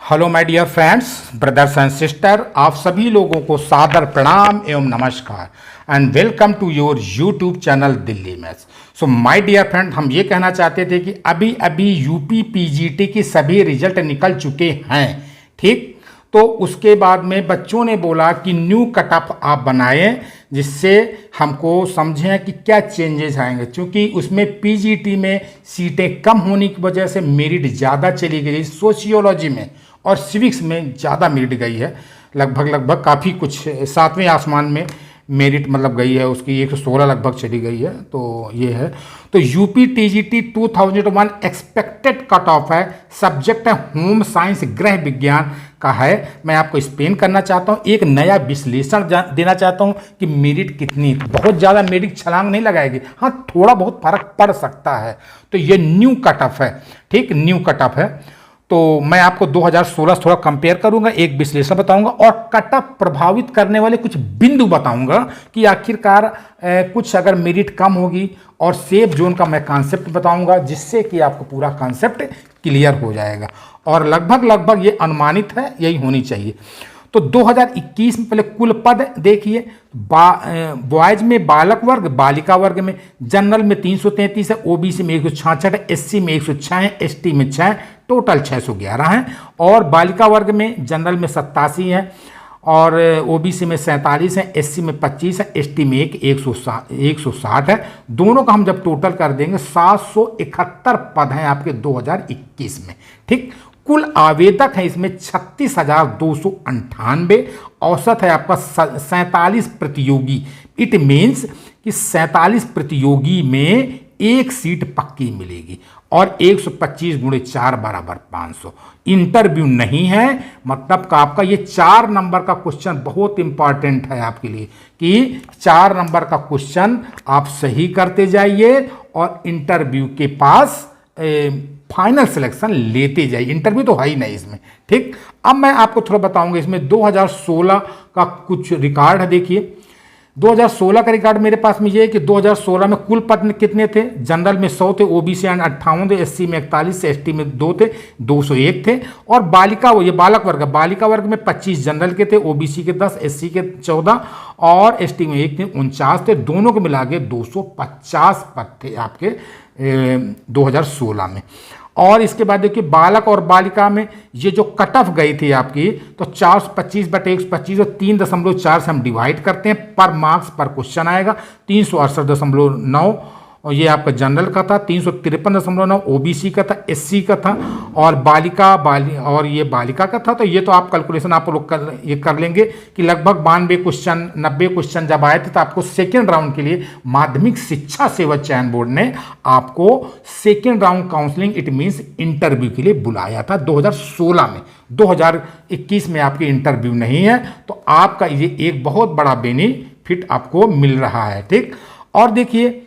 Hello my dear friends, brothers and sister, आप सभी लोगों को सादर प्रणाम एवं नमस्कार and welcome to your YouTube channel Delhi maths. So my dear friend, हम ये कहना चाहते थे कि अभी अभी यूपी पीजीटी की सभी रिजल्ट निकल चुके हैं, ठीक। तो उसके बाद में बच्चों ने बोला कि न्यू कट ऑफ आप बनाएं जिससे हमको समझें कि क्या चेंजेस आएंगे, क्योंकि उसमें पीजीटी में सीटें कम होने की वजह से मेरिट ज़्यादा चली गई। सोशियोलॉजी में और सिविक्स में ज़्यादा मेरिट गई है, लगभग काफ़ी कुछ 7वें आसमान में मेरिट मतलब गई है उसकी, 116 लगभग चली गई है। तो ये है, तो UP TGT 2001 expected cut off है, सब्जेक्ट है होम साइंस गृह विज्ञान का है। मैं आपको एक्सप्लेन करना चाहता हूँ, एक नया विश्लेषण देना चाहता हूँ कि मेरिट कितनी, बहुत ज़्यादा मेरिट छलांग नहीं लगाएगी, हाँ थोड़ा बहुत फर्क पड़ सकता है। तो ये न्यू कट ऑफ है, ठीक, न्यू कट ऑफ है। तो मैं आपको 2016 थोड़ा कंपेयर करूंगा, एक विश्लेषण बताऊंगा और कट ऑफ प्रभावित करने वाले कुछ बिंदु बताऊंगा कि आखिरकार कुछ अगर मेरिट कम होगी, और सेफ जोन का मैं कॉन्सेप्ट बताऊंगा जिससे कि आपको पूरा कॉन्सेप्ट क्लियर हो जाएगा। और लगभग ये अनुमानित है, यही होनी चाहिए। तो 2021 में पहले कुल पद देखिए, बॉयज में बालक वर्ग, बालिका वर्ग में जनरल में 333 है, ओबीसी में 166 है, एससी में 106 है, एसटी में 6 है, टोटल 611 है। और बालिका वर्ग में जनरल में 87 है, और ओबीसी में 47 है, एससी में 25 है, एसटी में 160 है। दोनोव का हम जब टोटल कर देंगे 771 पद हैं आपके 2021 में, ठीक। कुल आवेदक है इसमें 36,298, औसत है आपका 47 प्रतियोगी। इट मीन्स कि 47 प्रतियोगी में एक सीट पक्की मिलेगी, और 125 गुणे 4 बराबर 500। इंटरव्यू नहीं है, मतलब का आपका ये 4 नंबर का क्वेश्चन बहुत इंपॉर्टेंट है आपके लिए कि 4 नंबर का क्वेश्चन आप सही करते जाइए और इंटरव्यू के पास फाइनल सिलेक्शन लेते जाइए। इंटरव्यू तो है ही नहीं इसमें, ठीक। अब मैं आपको थोड़ा बताऊंगा इसमें 2016 का कुछ रिकॉर्ड है। देखिए 2016 का रिकॉर्ड मेरे पास में ये है कि 2016 में कुल पद कितने थे, जनरल में 100 थे, ओबीसी में 58 थे, एससी में 41 थे, एसटी में 2 थे, 201 थे। और बालिका, वो ये बालक वर्ग, बालिका वर्ग में 25 जनरल के थे, ओबीसी के 10, एससी के 14 और एसटी में 1 थे, 49 थे। दोनों को मिला के 250 पद थे आपके 2016 में। और इसके बाद देखिए बालक और बालिका में ये जो कट ऑफ गई थी आपकी, तो 425/125 और 3.4 से हम डिवाइड करते हैं, पर मार्क्स पर क्वेश्चन आएगा। 368.9 और ये आपका जनरल का था, 353.9 ओबीसी का था, एससी का था, और और ये बालिका का था। तो ये तो आप कैलकुलेशन आप लोग ये कर लेंगे कि लगभग 92 क्वेश्चन 90 क्वेश्चन जब आए थे, तो आपको सेकेंड राउंड के लिए माध्यमिक शिक्षा सेवा चयन बोर्ड ने आपको second round counselling, it means interview के लिए बुलाया था 2016 में। 2021 में आपकी इंटरव्यू नहीं है, तो आपका ये एक बहुत बड़ा बेनिफिट आपको मिल रहा है, ठीक। और देखिए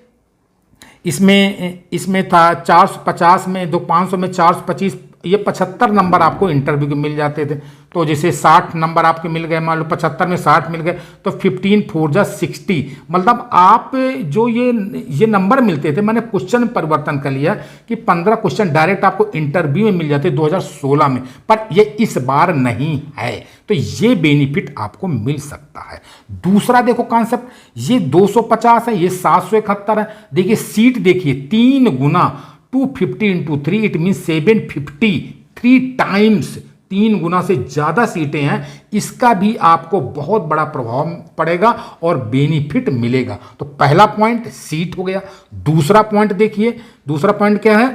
इसमें था 450 में 500 में 425, ये 75 नंबर आपको इंटरव्यू के मिल जाते थे। तो जैसे 60 नंबर आपके मिल गए, मान लो 75 में 60 मिल गए, तो 15 4 जा 60, मतलब आप जो ये नंबर मिलते थे, मैंने क्वेश्चन में परिवर्तन कर लिया कि 15 क्वेश्चन डायरेक्ट आपको इंटरव्यू में मिल जाते 2016 में, पर ये इस बार नहीं है। तो ये बेनिफिट आपको मिल सकता है। दूसरा देखो कॉन्सेप्ट, ये 250 है, ये 771 है। देखिए सीट देखिए 3 गुना 250 × 3, इट मीन 750, 3 टाइम्स, 3 गुना से ज़्यादा सीटें हैं। इसका भी आपको बहुत बड़ा प्रभाव पड़ेगा और बेनिफिट मिलेगा। तो पहला पॉइंट सीट हो गया। दूसरा पॉइंट देखिए, दूसरा पॉइंट क्या है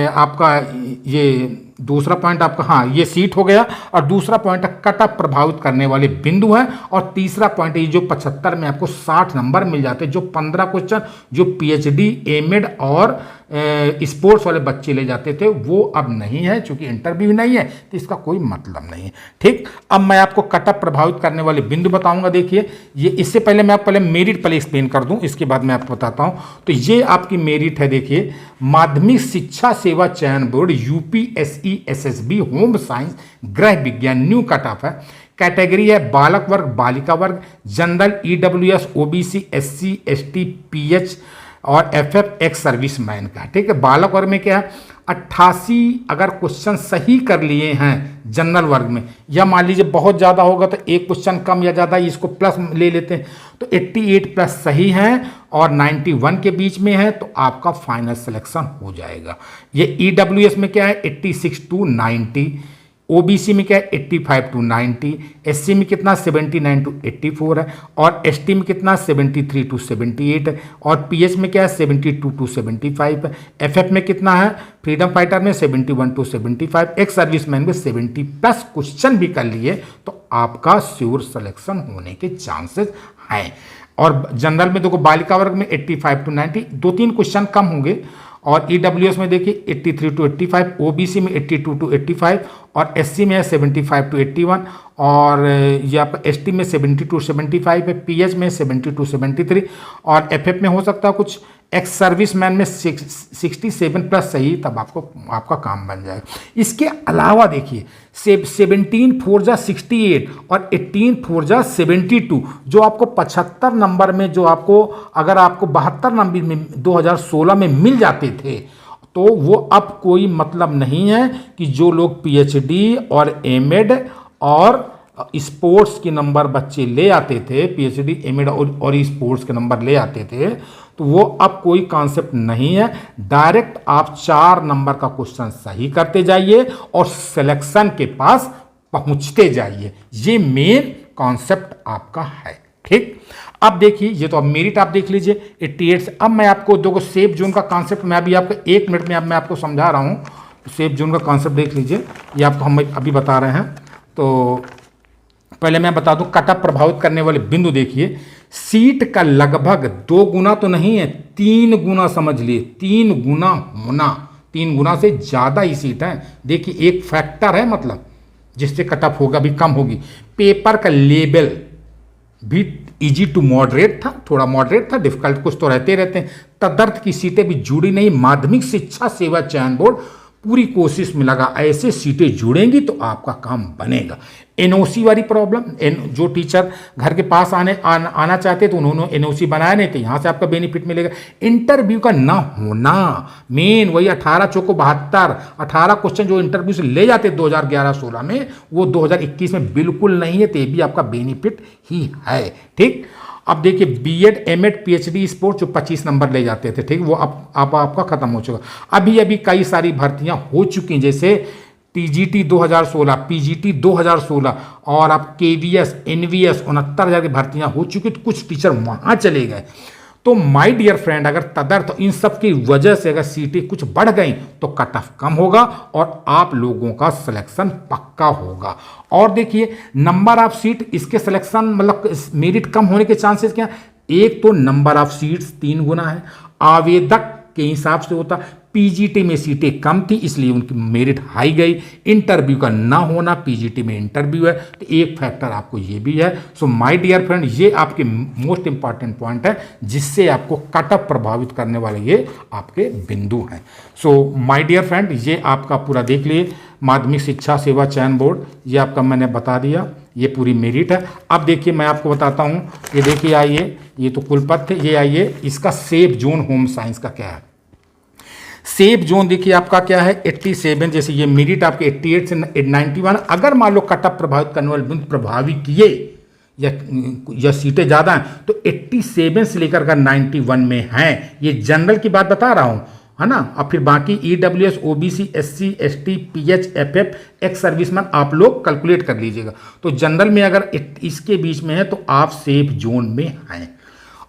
आपका, ये दूसरा पॉइंट आपका, हाँ ये सीट हो गया। और दूसरा पॉइंट कट ऑफ प्रभावित करने वाले बिंदु हैं। और तीसरा पॉइंट ये जो 75 में आपको 60 नंबर मिल जाते हैं, जो 15 क्वेश्चन जो पीएचडी, एमएड और स्पोर्ट्स वाले बच्चे ले जाते थे, वो अब नहीं है, क्योंकि इंटरव्यू नहीं है, तो इसका कोई मतलब नहीं है, ठीक। अब मैं आपको कट ऑफ प्रभावित करने वाले बिंदु बताऊंगा। देखिए ये, इससे पहले मैं पहले मेरिट पहले एक्सप्लेन कर दूं, इसके बाद मैं आपको बताता हूं। तो ये आपकी मेरिट है, देखिए माध्यमिक शिक्षा सेवा चयन board UPSE SSB home science गृह विज्ञान, न्यू कट ऑफ है। कैटेगरी है बालक वर्ग, बालिका वर्ग, general, EWS, OBC, SC, ST, pH और एफएफ एक्स सर्विसमैन का, ठीक है। बालक वर्ग में क्या है, 88 अगर क्वेश्चन सही कर लिए हैं जनरल वर्ग में, या मान लीजिए बहुत ज़्यादा होगा तो एक क्वेश्चन कम या ज़्यादा इसको प्लस ले लेते हैं, तो 88 प्लस सही हैं और 91 के बीच में है तो आपका फाइनल सिलेक्शन हो जाएगा। ये ईडब्ल्यूएस में क्या है, 86 टू 90, ओबीसी में क्या है 85 टू 90, एससी में कितना 79 टू 84 है, और एसटी में कितना 73 टू 78 है, और पीएच में क्या है 72 टू 75 है, एफएफ में कितना है, फ्रीडम फाइटर में 71 टू 75, एक्स सर्विसमैन में 70 प्लस क्वेश्चन भी कर लिए तो आपका श्योर सिलेक्शन होने के चांसेस हैं। और जनरल में देखो बालिका वर्ग में 85 टू 90, 2-3 क्वेश्चन कम होंगे, और ईडब्ल्यूएस में देखिए 83 टू 85, ओबीसी में 82 टू 85, और एससी में है 75 टू 81, और ये आपका एसटी में 70 टू 75 है, पीएच में 70 टू 73, और एफएफ में हो सकता है कुछ, एक्स सर्विसमैन में 67 प्लस सही, तब आपका काम बन जाएगा। इसके अलावा देखिए 17 4 जा 68 और 18 4 जा 72, जो आपको 75 नंबर में, जो आपको अगर आपको 72 नंबर में 2016 में मिल जाते थे, तो वो अब कोई मतलब नहीं है कि जो लोग पीएचडी और एमएड और स्पोर्ट्स के नंबर बच्चे ले आते थे, पीएचडी एमएड और स्पोर्ट्स के नंबर ले आते थे, तो वो अब कोई कॉन्सेप्ट नहीं है। डायरेक्ट आप 4 नंबर का क्वेश्चन सही करते जाइए और सिलेक्शन के पास पहुंचते जाइए, ये मेन कॉन्सेप्ट आपका है, ठीक। अब देखिए, ये तो अब मेरिट आप देख लीजिए 88 से। अब मैं आपको देखो सेफ जोन का कॉन्सेप्ट मैं अभी आपको 1 मिनट में अब मैं आपको समझा रहा हूँ। सेफ जोन का कॉन्सेप्ट देख लीजिए, ये आपको हम अभी बता रहे हैं। तो पहले मैं बता दूं, कट ऑफ प्रभावित करने वाले बिंदु देखिए, सीट का लगभग 2 गुना तो नहीं है, 3 गुना समझ लिए, 3 गुना होना, 3 गुना से ज़्यादा ही सीट है। देखिए एक फैक्टर है, मतलब जिससे कट ऑफ होगा भी कम होगी। पेपर का लेवल भी इजी टू मॉडरेट था, थोड़ा मॉडरेट था, डिफिकल्ट कुछ तो रहते हैं। तदर्थ की सीटें भी जुड़ी नहीं, माध्यमिक शिक्षा सेवा चयन बोर्ड पूरी कोशिश में लगा, ऐसे सीटें जुड़ेंगी तो आपका काम बनेगा। एनओसी वाली प्रॉब्लम, जो टीचर घर के पास आना चाहते तो उन्होंने एनओसी बनाया नहीं, तो यहाँ से आपका बेनिफिट मिलेगा। इंटरव्यू का ना होना मेन, वही 18 चौको 72, 18 क्वेश्चन जो इंटरव्यू से ले जाते 2011-16 में, वो 2021 में बिल्कुल नहीं है, तो ये भी आपका बेनिफिट ही है, ठीक। अब देखिए बीएड एमएड पीएचडी स्पोर्ट्स जो 25 नंबर ले जाते थे, ठीक, वो अब आपका खत्म हो चुका। अभी कई सारी भर्तियां हो चुकी हैं, जैसे टीजीटी 2016, पीजीटी 2016, और अब केवीएस एनवीएस 69,000 की भर्तियां हो चुकी, तो कुछ टीचर वहां चले गए। तो माय डियर फ्रेंड, अगर तदर्थ इन सब की वजह से अगर सीटें कुछ बढ़ गई तो कट ऑफ कम होगा और आप लोगों का सिलेक्शन पक्का होगा। और देखिए नंबर ऑफ सीट, इसके सिलेक्शन मतलब मेरिट कम होने के चांसेस क्या, एक तो नंबर ऑफ सीट्स 3 गुना है, आवेदक के हिसाब से होता, पीजीटी में सीटें कम थी इसलिए उनकी मेरिट हाई गई, इंटरव्यू का ना होना, पीजीटी में इंटरव्यू है, तो एक फैक्टर आपको ये भी है। सो माय डियर फ्रेंड, ये आपके मोस्ट इंपॉर्टेंट पॉइंट है जिससे आपको कट ऑफ प्रभावित करने वाले ये आपके बिंदु हैं। सो माय डियर फ्रेंड, ये आपका पूरा देख लिए, माध्यमिक शिक्षा सेवा चयन बोर्ड, ये आपका मैंने बता दिया, ये पूरी मेरिट है। अब देखिए मैं आपको बताता हूँ, ये देखिए आइए, ये तो कुलपति थे, ये आइए इसका सेफ जोन होम साइंस का क्या है। सेफ जोन देखिए आपका क्या है 87, जैसे ये मेरिट आपके 88 से 91। अगर मान लो कट ऑफ प्रभावित करने वाले बिंदु प्रभावित किए या सीटें ज़्यादा हैं तो 87 से लेकर कर 91 में हैं, ये जनरल की बात बता रहा हूँ, है ना। और फिर बाकी EWS OBC SC ST PH FF ex serviceman आप लोग कैलकुलेट कर लीजिएगा। तो जनरल में अगर इसके बीच में है तो आप सेफ जोन में हैं।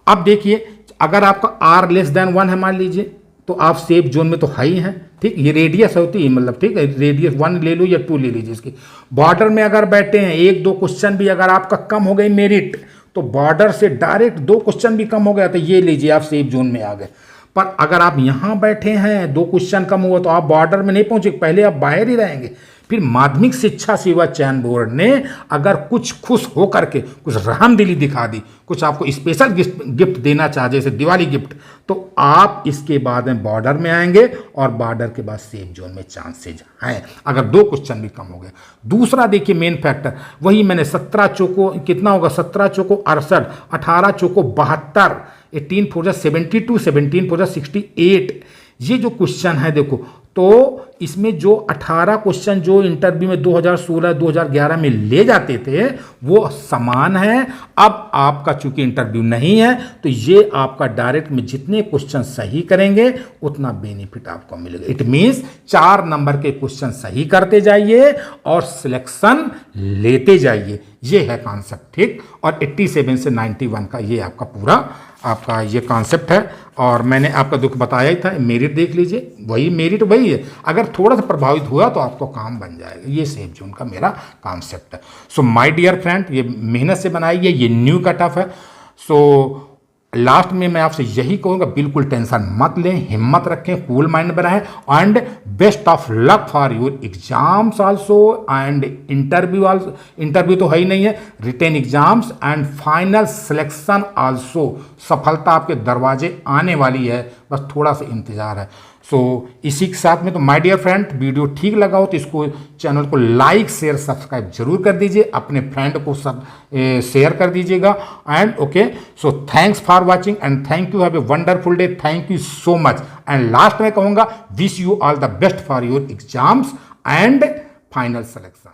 अब देखिए अगर आपका R लेस देन 1 है मान लीजिए, तो आप सेफ जोन में तो हाई हैं, ठीक। ये रेडियस होती है, मतलब ठीक है, रेडियस 1 ले लो या 2 ले लीजिए इसकी। बॉर्डर में अगर बैठे हैं, 1-2 क्वेश्चन भी अगर आपका कम हो गई मेरिट, तो बॉर्डर से डायरेक्ट 2 क्वेश्चन भी कम हो गया तो ये लीजिए आप सेफ जोन में आ गए। पर अगर आप यहाँ बैठे हैं, 2 क्वेश्चन कम हुआ, तो आप बॉर्डर में नहीं पहुंचे, पहले आप बाहर ही रहेंगे। फिर माध्यमिक शिक्षा सेवा चयन बोर्ड ने अगर कुछ खुश हो करके कुछ रहमदिली दिखा दी, कुछ आपको स्पेशल गिफ्ट देना चाहे, जैसे दिवाली गिफ्ट, तो आप इसके बाद में बॉर्डर में आएंगे और बॉर्डर के बाद सेफ जोन में चांसेज हैं, अगर 2 क्वेश्चन भी कम हो गए। दूसरा देखिए मेन फैक्टर, वही मैंने 17 चौको कितना होगा, 17 चौको 68, 18 चौको 72, 18 4 जा 72, 17 4 जा 68। ये जो क्वेश्चन है देखो, तो इसमें जो 18 क्वेश्चन जो इंटरव्यू में 2016 2011 में ले जाते थे वो समान है। अब आपका चूंकि इंटरव्यू नहीं है तो ये आपका डायरेक्ट में जितने क्वेश्चन सही करेंगे उतना बेनिफिट आपको मिलेगा। इट मींस 4 नंबर के क्वेश्चन सही करते जाइए और सिलेक्शन लेते जाइए। ये है कॉन्सेप्ट, ठीक। और 87 से 91 का ये आपका पूरा आपका ये कॉन्सेप्ट है। और मैंने आपका दुख बताया ही था, मेरिट देख लीजिए, वही मेरिट वही है। अगर थोड़ा सा प्रभावित हुआ तो आपको काम बन जाएगा। ये सेफ जोन का मेरा कॉन्सेप्ट है। सो माय डियर फ्रेंड, ये मेहनत से बनाई है, ये न्यू कट ऑफ है। सो लास्ट में मैं आपसे यही कहूँगा, बिल्कुल टेंशन मत लें, हिम्मत रखें, कूल माइंड बनाएं and best of luck for your exams also and interview तो है ही नहीं है, written exams and final selection also. सफलता आपके दरवाजे आने वाली है, बस थोड़ा सा इंतजार है। सो इसी के साथ में तो माय डियर फ्रेंड, वीडियो ठीक लगा हो तो इसको चैनल को लाइक शेयर सब्सक्राइब जरूर कर दीजिए, अपने फ्रेंड को सब शेयर कर दीजिएगा। And okay, so thanks for watching and thank you, have a wonderful day, thank you so much. And last में कहूँगा, wish you all the best for your exams and final selection.